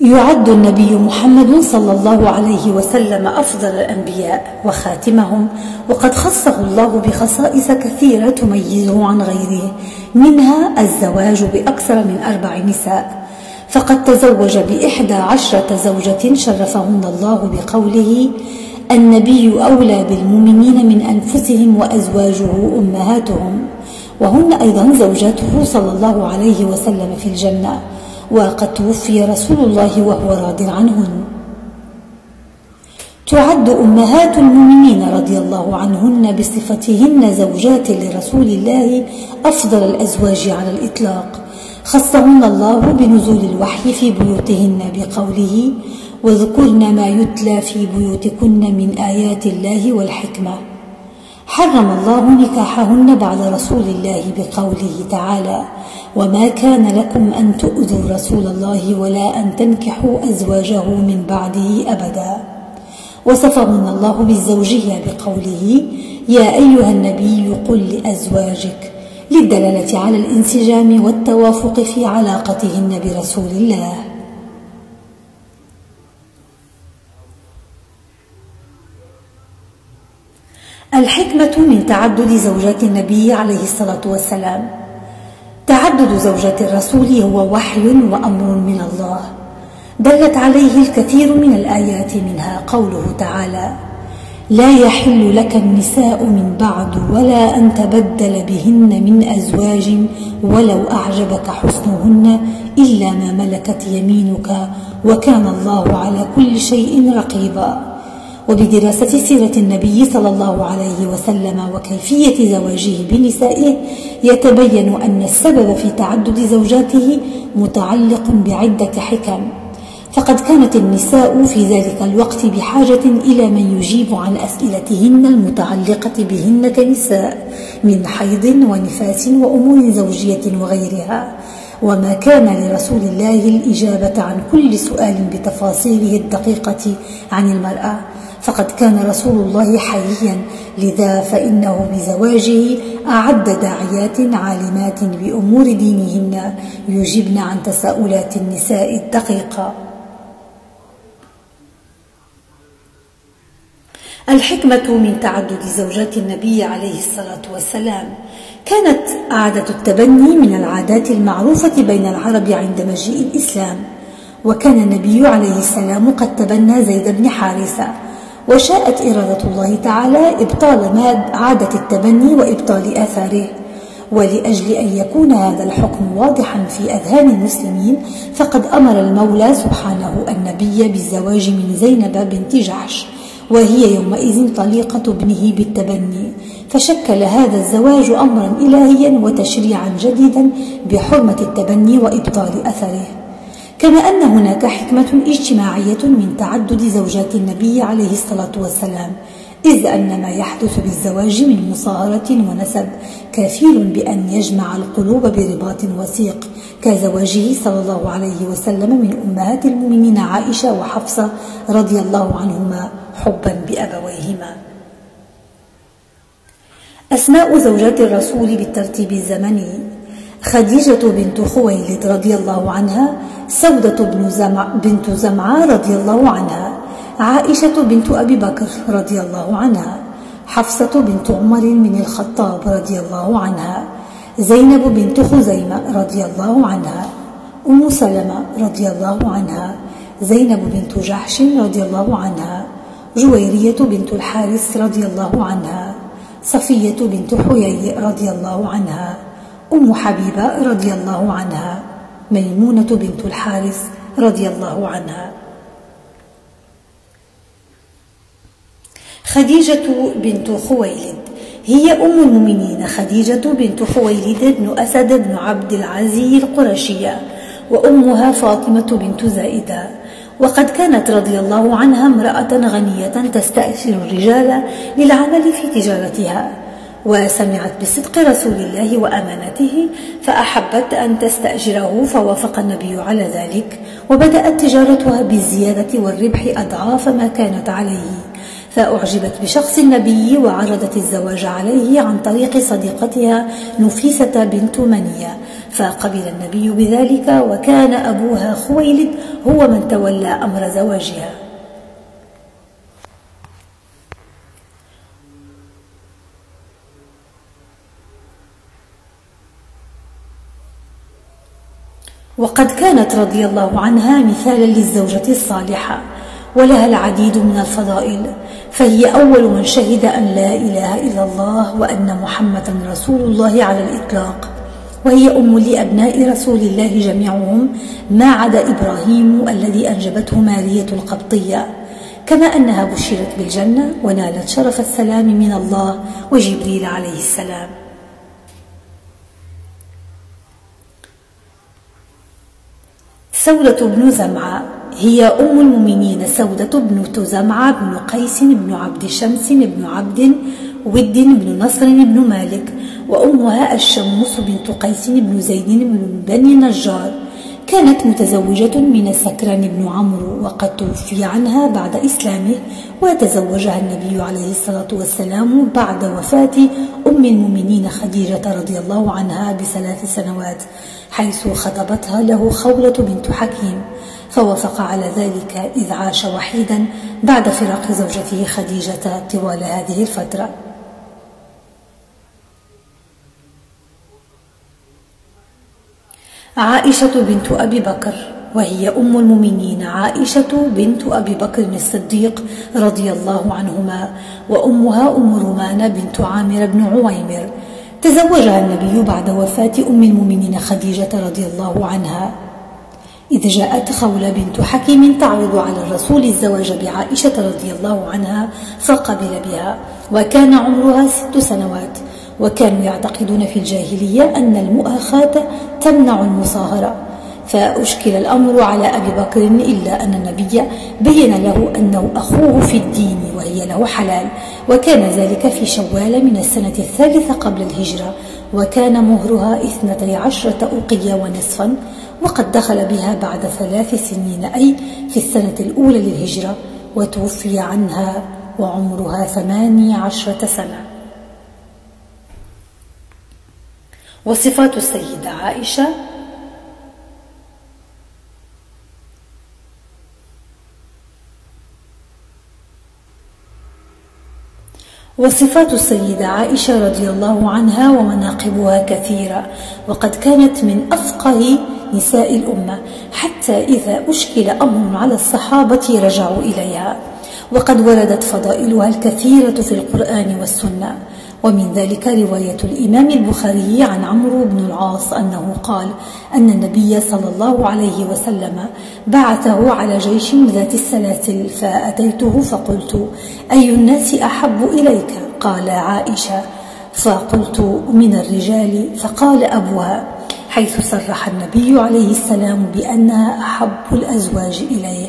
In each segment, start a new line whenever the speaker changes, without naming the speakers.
يعد النبي محمد صلى الله عليه وسلم أفضل الأنبياء وخاتمهم، وقد خصه الله بخصائص كثيرة تميزه عن غيره، منها الزواج بأكثر من 4 نساء، فقد تزوج ب11 زوجة شرفهن الله بقوله: النبي أولى بالمؤمنين من أنفسهم وأزواجه أمهاتهم، وهن أيضا زوجاته صلى الله عليه وسلم في الجنة، وقد توفي رسول الله وهو راض عنهن. تعد أمهات المؤمنين رضي الله عنهن بصفتهن زوجات لرسول الله أفضل الأزواج على الإطلاق، خصهن الله بنزول الوحي في بيوتهن بقوله: واذكرن ما يتلى في بيوتكن من آيات الله والحكمة. حرم الله نكاحهن بعد رسول الله بقوله تعالى: وما كان لكم أن تؤذوا رسول الله ولا أن تنكحوا أزواجه من بعده أبدا. وصفهن الله بالزوجية بقوله: يا أيها النبي قل لأزواجك، للدلالة على الانسجام والتوافق في علاقتهن برسول الله. الحكمة من تعدد زوجات النبي عليه الصلاة والسلام: تعدد زوجات الرسول هو وحي وأمر من الله، دلت عليه الكثير من الآيات، منها قوله تعالى: لا يحل لك النساء من بعد ولا أن تبدل بهن من أزواج ولو أعجبك حسنهن إلا ما ملكت يمينك وكان الله على كل شيء رقيبا. وبدراسة سيرة النبي صلى الله عليه وسلم وكيفية زواجه بنسائه يتبين أن السبب في تعدد زوجاته متعلق بعدة حكم، فقد كانت النساء في ذلك الوقت بحاجة إلى من يجيب عن أسئلتهن المتعلقة بهن كنساء من حيض ونفاس وأمور زوجية وغيرها، وما كان لرسول الله الإجابة عن كل سؤال بتفاصيله الدقيقة عن المرأة، فقد كان رسول الله حييا، لذا فإنه بزواجه أعد داعيات عالمات بأمور دينهن يجبن عن تساؤلات النساء الدقيقة. الحكمة من تعدد زوجات النبي عليه الصلاة والسلام: كانت عادة التبني من العادات المعروفة بين العرب عند مجيء الإسلام، وكان النبي عليه السلام قد تبنى زيد بن حارثة، وشاءت إرادة الله تعالى إبطال عادة التبني وإبطال آثاره. ولأجل أن يكون هذا الحكم واضحا في أذهان المسلمين، فقد أمر المولى سبحانه النبي بالزواج من زينب بنت جحش، وهي يومئذ طليقة ابنه بالتبني، فشكل هذا الزواج أمرا إلهيا وتشريعا جديدا بحرمة التبني وإبطال أثره. كما أن هناك حكمة اجتماعية من تعدد زوجات النبي عليه الصلاة والسلام، إذ أن ما يحدث بالزواج من مصاهرة ونسب كفيل بأن يجمع القلوب برباط وثيق، كزواجه صلى الله عليه وسلم من أمهات المؤمنين عائشة وحفصة رضي الله عنهما حبا بأبويهما. أسماء زوجات الرسول بالترتيب الزمني: خديجة بنت خويلد رضي الله عنها، سودة بنت زمعة رضي الله عنها، عائشة بنت أبي بكر رضي الله عنها، حفصة بنت عمر بن الخطاب رضي الله عنها، زينب بنت خزيمة رضي الله عنها، أم سلمة رضي الله عنها، زينب بنت جحش رضي الله عنها، جويرية بنت الحارث رضي الله عنها، صفية بنت حيي رضي الله عنها، أم حبيبة رضي الله عنها، ميمونة بنت الحارث رضي الله عنها. خديجة بنت خويلد هي أم المؤمنين خديجة بنت خويلد بن أسد بن عبد العزيز القرشية، وأمها فاطمة بنت زائدة، وقد كانت رضي الله عنها امرأة غنية تستأثر الرجال للعمل في تجارتها، وسمعت بصدق رسول الله وأمانته فأحبت أن تستأجره، فوافق النبي على ذلك، وبدأت تجارتها بالزيادة والربح أضعاف ما كانت عليه، فأعجبت بشخص النبي وعرضت الزواج عليه عن طريق صديقتها نفيسة بنت منية، فقبل النبي بذلك، وكان أبوها خويلد هو من تولى أمر زواجها. وقد كانت رضي الله عنها مثالا للزوجة الصالحة، ولها العديد من الفضائل، فهي أول من شهد أن لا إله إلا الله وأن محمدا رسول الله على الإطلاق، وهي أم لأبناء رسول الله جميعهم ما عدا إبراهيم الذي أنجبته مارية القبطية، كما أنها بشرت بالجنة ونالت شرف السلام من الله وجبريل عليه السلام. سودة بن زمعة هي أم المؤمنين سودة بنت زمعة بن قيس بن عبد شمس بن عبد ود بن نصر بن مالك، وأمها الشموس بنت قيس بن زيد بن بني نجار. كانت متزوجة من سكران بن عمرو، وقد توفي عنها بعد إسلامه، وتزوجها النبي عليه الصلاة والسلام بعد وفاة أم المؤمنين خديجة رضي الله عنها ب3 سنوات، حيث خطبتها له خولة بنت حكيم، فوافق على ذلك إذ عاش وحيدا بعد فراق زوجته خديجة طوال هذه الفترة. عائشة بنت أبي بكر، وهي أم المؤمنين عائشة بنت أبي بكر الصديق رضي الله عنهما، وأمها أم رومان بنت عامر بن عويمر. تزوجها النبي بعد وفاة أم المؤمنين خديجة رضي الله عنها، إذ جاءت خولة بنت حكيم تعرض على الرسول الزواج بعائشة رضي الله عنها فقبل بها، وكان عمرها 6 سنوات. وكانوا يعتقدون في الجاهلية أن المؤاخاة تمنع المصاهرة، فأشكل الأمر على أبي بكر، إلا أن النبي بين له أنه أخوه في الدين وهي له حلال، وكان ذلك في شوال من السنة 3 قبل الهجرة، وكان مهرها 12 أوقية ونصفا، وقد دخل بها بعد 3 سنين، أي في السنة الأولى للهجرة، وتوفي عنها وعمرها 18 سنة. وصفات السيدة عائشة: وصفات السيدة عائشة رضي الله عنها ومناقبها كثيرة، وقد كانت من أفقه نساء الأمة، حتى إذا أشكل أمر على الصحابة رجعوا إليها، وقد وردت فضائلها الكثيرة في القرآن والسنة. ومن ذلك رواية الإمام البخاري عن عمرو بن العاص أنه قال أن النبي صلى الله عليه وسلم بعثه على جيش ذات السلاسل، فأتيته فقلت: أي الناس أحب إليك؟ قال: عائشة. فقلت: من الرجال؟ فقال: أبوها، حيث صرح النبي عليه السلام بأنها أحب الأزواج إليه.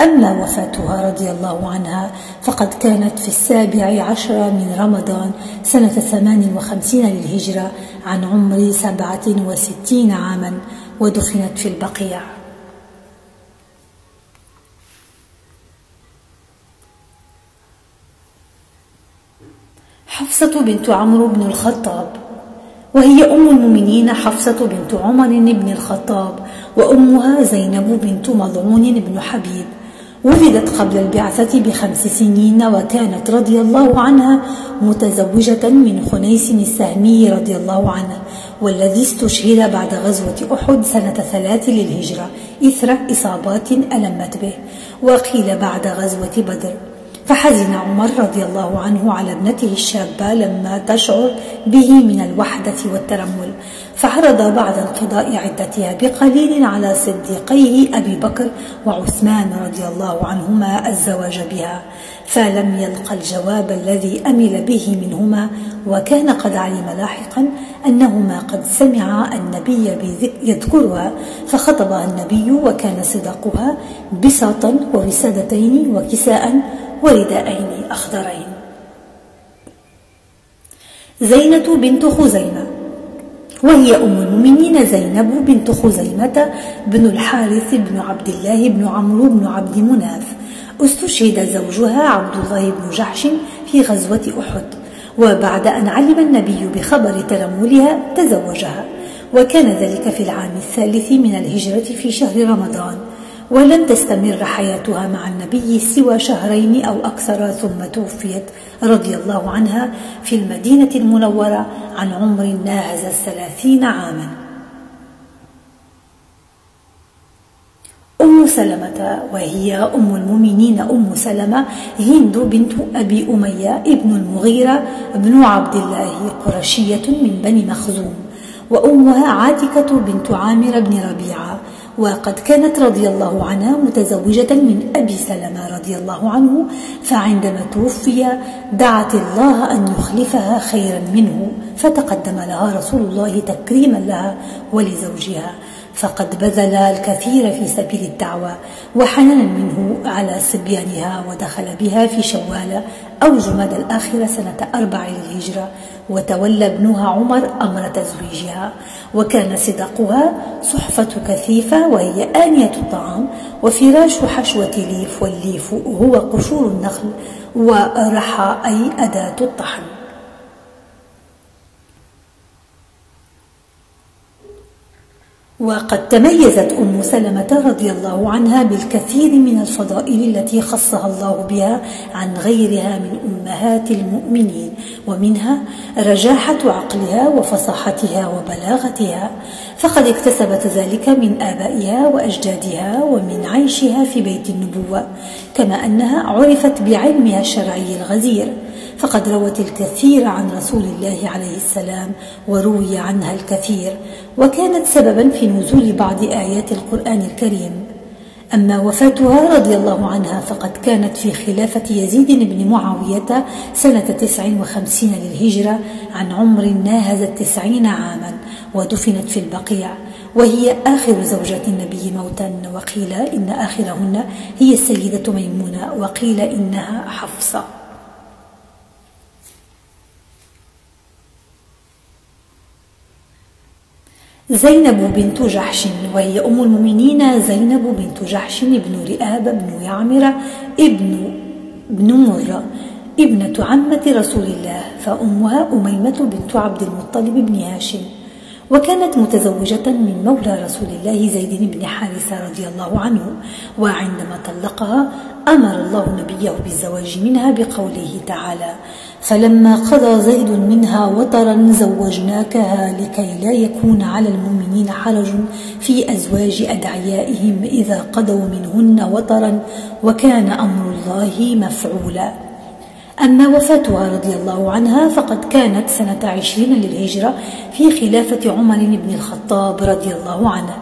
أما وفاتها رضي الله عنها فقد كانت في 17 من رمضان سنة 58 للهجرة، عن عمر 67 عاما، ودفنت في البقيع. حفصة بنت عمرو بن الخطاب، وهي أم المؤمنين حفصة بنت عمر بن الخطاب، وأمها زينب بنت مضعون بن حبيب. ولدت قبل البعثة ب5 سنين، وكانت رضي الله عنها متزوجة من خنيس السهمي رضي الله عنه، والذي استشهد بعد غزوة أحد سنة 3 للهجرة إثر إصابات ألمت به، وقيل بعد غزوة بدر. فحزن عمر رضي الله عنه على ابنته الشابة لما تشعر به من الوحدة والترمل، فعرض بعد انقضاء عدتها بقليل على صديقيه أبي بكر وعثمان رضي الله عنهما الزواج بها، فلم يلق الجواب الذي أمل به منهما، وكان قد علم لاحقا أنهما قد سمعا النبي يذكرها، فخطبها النبي، وكان صداقها بساطا ووسادتين وكساء ورداءين أخضرين. زينة بنت خزيمة، وهي أم المؤمنين زينب بنت خزيمة بن الحارث بن عبد الله بن عمرو بن عبد مناف. استشهد زوجها عبد الله بن جحش في غزوة أحد، وبعد أن علم النبي بخبر ترملها تزوجها، وكان ذلك في العام 3 من الهجرة في شهر رمضان، ولم تستمر حياتها مع النبي سوى شهرين أو أكثر، ثم توفيت رضي الله عنها في المدينة المنورة عن عمر ناهز 30 عاما. أم سلمة، وهي أم المؤمنين أم سلمة هند بنت أبي أمية ابن المغيرة بن عبد الله، قرشية من بني مخزوم، وأمها عاتكة بنت عامر بن ربيعة، وقد كانت رضي الله عنها متزوجة من أبي سلمة رضي الله عنه، فعندما توفي دعت الله أن يخلفها خيرا منه، فتقدم لها رسول الله تكريما لها ولزوجها، فقد بذل الكثير في سبيل الدعوة وحنانا منه على صبيانها، ودخل بها في شوال أو جماد الآخرة سنة 4 للهجرة، وتولى ابنها عمر أمر تزويجها، وكان صداقها صحفة كثيفة، وهي آنية الطعام، وفراش حشوة ليف، والليف هو قشور النخل، ورحى أي أداة الطحن. وقد تميزت أم سلمة رضي الله عنها بالكثير من الفضائل التي خصها الله بها عن غيرها من أمهات المؤمنين، ومنها رجاحة عقلها وفصاحتها وبلاغتها، فقد اكتسبت ذلك من آبائها وأجدادها ومن عيشها في بيت النبوة، كما أنها عرفت بعلمها الشرعي الغزير، فقد روت الكثير عن رسول الله عليه السلام، وروي عنها الكثير، وكانت سببا في نزول بعض آيات القرآن الكريم. أما وفاتها رضي الله عنها فقد كانت في خلافة يزيد بن معاوية سنة 59 للهجرة عن عمر ناهز 90 عاما، ودفنت في البقيع، وهي آخر زوجات النبي موتا، وقيل إن آخرهن هي السيدة ميمونة، وقيل إنها حفصة. زينب بنت جحش، وهي أم المؤمنين زينب بنت جحش بن رئاب بن يعمر ابن مرة ابنة عمة رسول الله، فأمها أميمة بنت عبد المطلب بن هاشم، وكانت متزوجة من مولى رسول الله زيد بن حارثة رضي الله عنه، وعندما طلقها أمر الله نبيه بالزواج منها بقوله تعالى: فلما قضى زيد منها وطرا زوجناكها لكي لا يكون على المؤمنين حرج في أزواج أدعيائهم إذا قضوا منهن وطرا وكان أمر الله مفعولا. أما وفاتها رضي الله عنها فقد كانت سنة 20 للهجرة في خلافة عمر بن الخطاب رضي الله عنه،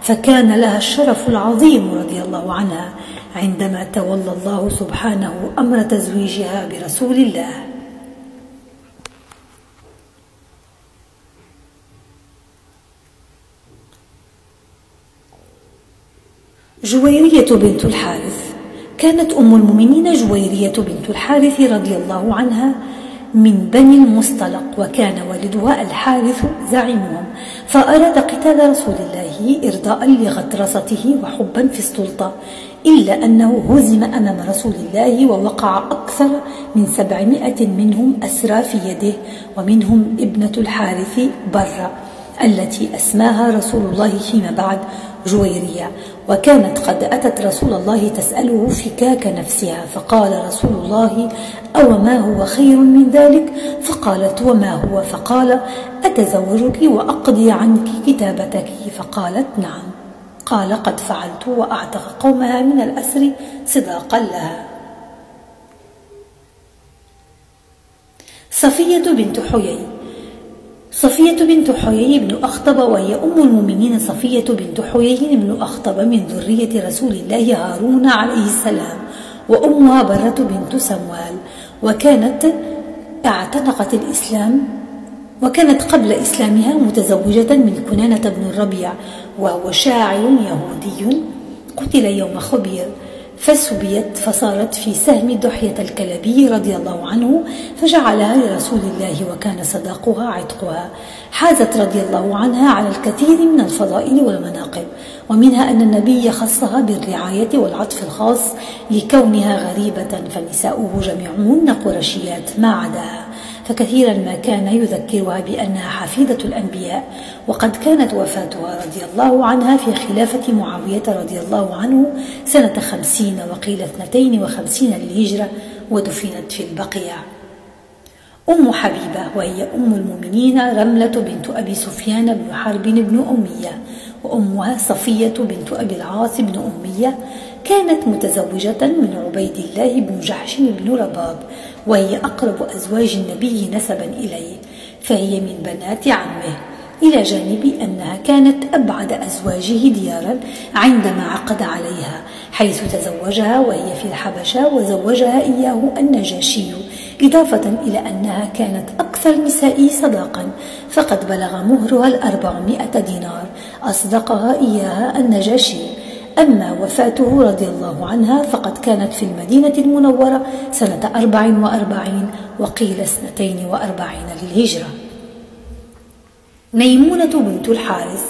فكان لها الشرف العظيم رضي الله عنها عندما تولى الله سبحانه أمر تزويجها برسول الله. جويرية بنت الحارث، كانت أم المؤمنين جويرية بنت الحارث رضي الله عنها من بني المصطلق، وكان والدها الحارث زعيمهم، فأراد قتال رسول الله إرضاء لغطرسته وحبا في السلطة، إلا أنه هزم أمام رسول الله، ووقع أكثر من 700 منهم أسرى في يده، ومنهم ابنة الحارث برة التي أسماها رسول الله فيما بعد جويرية، وكانت قد أتت رسول الله تسأله فكاك نفسها، فقال رسول الله: أو ما هو خير من ذلك؟ فقالت: وما هو؟ فقال: أتزوجك وأقضي عنك كتابتك؟ فقالت: نعم. قال: قد فعلت، وأعتق قومها من الأسر صداقا لها. صفية بنت حيي، صفية بنت حيي بن أخطب، وهي أم المؤمنين صفية بنت حيي بن أخطب من ذرية رسول الله هارون عليه السلام، وأمها برة بنت سموال، وكانت اعتنقت الإسلام، وكانت قبل إسلامها متزوجة من كنانة بن الربيع، وهو شاعر يهودي قتل يوم خبير، فسبيت فصارت في سهم دحية الكلبي رضي الله عنه، فجعلها لرسول الله وكان صداقها عتقها. حازت رضي الله عنها على الكثير من الفضائل والمناقب، ومنها أن النبي خصها بالرعاية والعطف الخاص لكونها غريبة، فنساؤه جميعهن قرشيات ما عداها، فكثيرا ما كان يذكرها بأنها حفيدة الأنبياء. وقد كانت وفاتها رضي الله عنها في خلافة معاوية رضي الله عنه سنة 50 وقيل 52 للهجرة، ودفنت في البقيع. أم حبيبة، وهي أم المؤمنين رملة بنت أبي سفيان بن حرب بن أمية، وأمها صفية بنت أبي العاص بن أمية، كانت متزوجة من عبيد الله بن جحش بن رباب، وهي أقرب أزواج النبي نسبا إليه، فهي من بنات عمه، إلى جانب أنها كانت أبعد أزواجه ديارا عندما عقد عليها، حيث تزوجها وهي في الحبشة وزوجها إياه النجاشي، إضافة إلى أنها كانت أكثر النساء صداقا، فقد بلغ مهرها 400 دينار أصدقها إياها النجاشي. أما وفاته رضي الله عنها فقد كانت في المدينة المنورة سنة 44 وقيل 42 للهجرة. ميمونة بنت الحارث،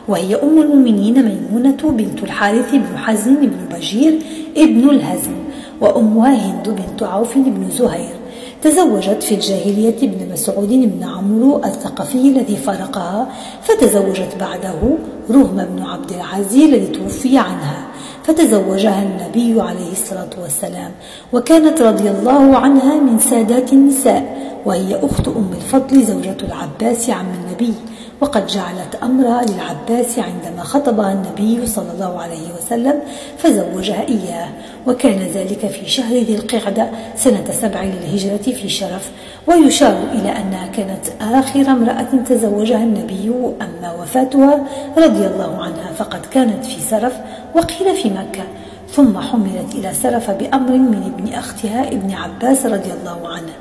وهي أم المؤمنين ميمونة بنت الحارث بن حزن بن بجير ابن الهزم، وأمها هند بنت عوف بن زهير. تزوجت في الجاهلية ابن مسعود بن عمرو الثقفي الذي فارقها، فتزوجت بعده رهم بن عبد العزيز الذي توفي عنها، فتزوجها النبي عليه الصلاة والسلام، وكانت رضي الله عنها من سادات النساء، وهي أخت أم الفضل زوجة العباس عم النبي، وقد جعلت أمرها للعباس عندما خطبها النبي صلى الله عليه وسلم فزوجها إياه، وكان ذلك في شهر ذي القعدة سنة 7 للهجرة في شرف. ويشار إلى أنها كانت آخر امرأة تزوجها النبي. أما وفاتها رضي الله عنها فقد كانت في سرف وقيل في مكة، ثم حملت إلى سرف بأمر من ابن أختها ابن عباس رضي الله عنه،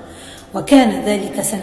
وكان ذلك سنة